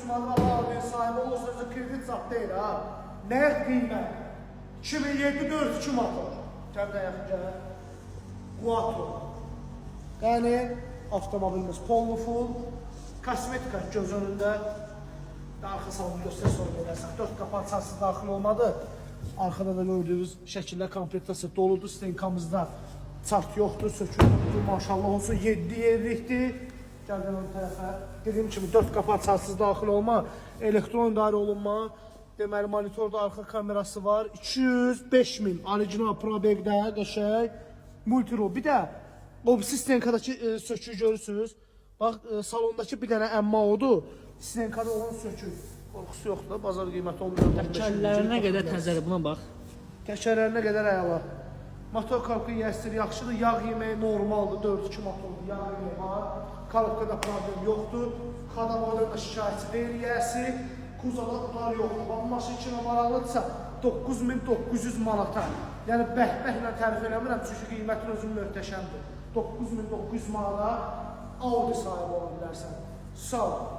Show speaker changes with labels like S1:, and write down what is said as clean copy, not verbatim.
S1: manat Audi sahibi olursanız kredit zat deyil ha. Nəyə qiymət? 2007 4.2 motor. Gəldə yaxın Quattro. Yəni avtomobilimiz pollu full. Kosmetika göz önündə. Arxa salonu göstər sonra gedərsən. 4 qapı açarsı daxil olmadı. Arxada da gördüyünüz şəkildə komplektasiya doludur. Stenkamızda çart yoxdur, sökülmüşdür. Maşallah olsun 7 yerlikdir. Gəldən ön tərəfə. Dediyim kimi 4 qapı açarsız daxil olma. Elektron idarə olunma. Deməli monitorda arxa kamerası var. 205 min. Orijinal probegdə qəşəng. Multiro. Bir də o Stenkadakı söküyü görürsünüz. Bax salondakı bir dənə əmma odur. Stenkada olan sökük. Qorxusu yoxdur da, bazar qiyməti olmuyor.
S2: Təkərlərinə qədər təzəri, buna bax.
S1: Təkərlərinə qədər əla. Motor korku yəsir yaxşıdır, yağ yeməyi normaldır, 4-2 motordur, yağ yeməyi var. Korokada problem yoxdur. Xadamoydan da şikayətçi deyil yəsi. Kuzada tutar yoxdur. Bax, maşın 2 numaralıdırsa 9900 manata. Yəni bəhbəhlə tərif eləmirəm, çünki qiymətin özün möhtəşəmdir. 9900 manata Audi sahibi ola bilərsən. Sağ ol.